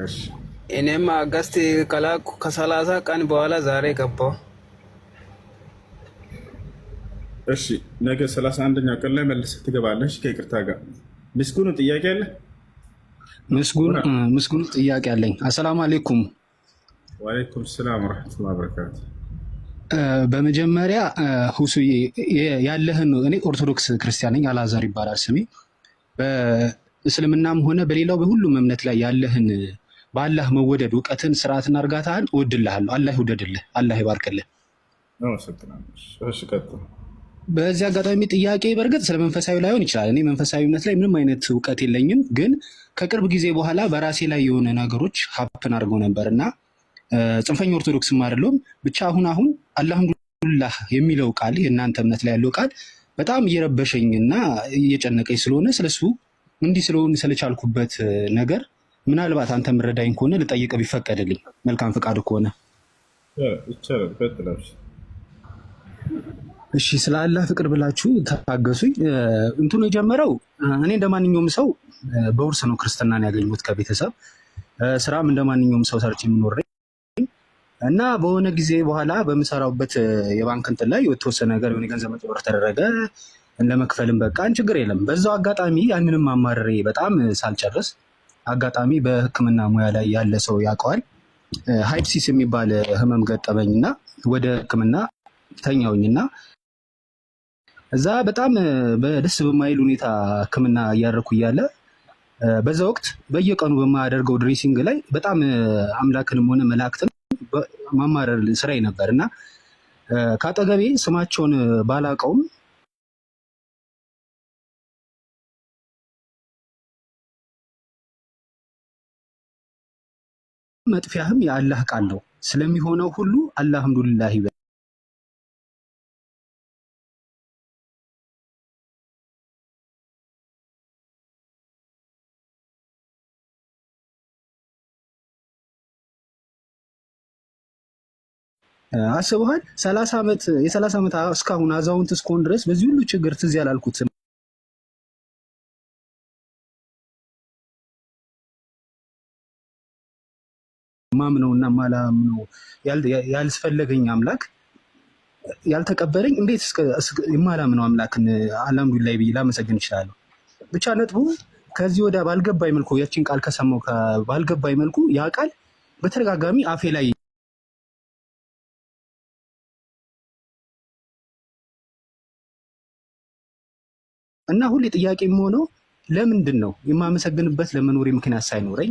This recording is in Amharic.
እሺ እኔም አገስት ከላኩ ከሰላሳ ቀን በኋላ ዛሬ ገባው። እሺ ነገ 31ኛው ቀን ላይ መልሰህ ትገባለህ ከይቅርታ ጋር። ምስጉኑ ጥያቄ አለ? ምስጉኑ ጥያቄ አለኝ። አሰላሙ አሌይኩም። ወአለይኩም ሰላም ወረሕመቱላሂ ወበረካቱ። በመጀመሪያ ሁሱዬ ያለህን እኔ ኦርቶዶክስ ክርስቲያን ነኝ፣ አልአዛር ይባላል ስሜ። በእስልምናም ሆነ በሌላው በሁሉም እምነት ላይ ያለህን በአላህ መወደድ እውቀትን፣ ስርዓትና እርጋታህን እወድልሃለሁ። አላህ ይውደድልህ፣ አላህ ይባርክልህ። እሺ ቀጥል። በዚህ አጋጣሚ ጥያቄ በእርግጥ ስለ መንፈሳዊ ላይሆን ይችላል። እኔ መንፈሳዊ እምነት ላይ ምንም አይነት እውቀት የለኝም፣ ግን ከቅርብ ጊዜ በኋላ በራሴ ላይ የሆነ ነገሮች ሀፕን አድርገው ነበር እና ጽንፈኛ ኦርቶዶክስም አይደለሁም። ብቻ አሁን አልሐምዱሊላህ የሚለው ቃል የእናንተ እምነት ላይ ያለው ቃል በጣም እየረበሸኝና እየጨነቀኝ ስለሆነ ስለሱ እንዲህ ስለሆን ስለቻልኩበት ነገር ምናልባት አንተ የምረዳኝ ከሆነ ልጠይቅ ቢፈቀድልኝ፣ መልካም ፈቃድ ከሆነ ይቻላል። ቀጥል። እሺ። ስለ አላህ ፍቅር ብላችሁ ታገሱኝ። እንትኑ የጀመረው እኔ እንደ ማንኛውም ሰው በውርስ ነው ክርስትናን ያገኙት ከቤተሰብ። ስራም እንደ ማንኛውም ሰው ሰርች የሚኖር እና በሆነ ጊዜ በኋላ በምሰራውበት የባንክ እንትን ላይ የተወሰነ ነገር የሆነ ገንዘብ መጨመር ተደረገ። ለመክፈልም በቃን ችግር የለም። በዛው አጋጣሚ ያንንም አማርሬ በጣም ሳልጨርስ አጋጣሚ በሕክምና ሙያ ላይ ያለ ሰው ያውቀዋል። ሃይፕሲስ የሚባል ህመም ገጠመኝና ወደ ሕክምና ተኛውኝና እዛ በጣም በደስ በማይል ሁኔታ ሕክምና እያደረኩ እያለ በዛ ወቅት በየቀኑ በማያደርገው ድሬሲንግ ላይ በጣም አምላክንም ሆነ መላእክትን ማማረር ስራዬ ነበር እና ከአጠገቤ ስማቸውን ባላቀውም መጥፊያህም የአላህ ቃል ነው ስለሚሆነው ሁሉ አልሐምዱሊላህ ይበል። አስበሃል? 30 ዓመት የ30 ዓመት እስካሁን አዛውንት እስከሆን ድረስ በዚህ ሁሉ ችግር ትዝ ያላልኩት ማምነውና ማላምነው ያልስፈለገኝ አምላክ ያልተቀበለኝ እንዴት የማላምነው አምላክን አልሐምዱሊላህ ብዬ ላመሰግን እችላለሁ? ብቻ ነጥቡ ከዚህ ወደ ባልገባኝ መልኩ ያችን ቃል ከሰማው ባልገባኝ መልኩ ያ ቃል በተደጋጋሚ አፌ ላይ እና ሁሌ ጥያቄ የሚሆነው ለምንድን ነው የማመሰግንበት ለመኖሬ ምክንያት ሳይኖረኝ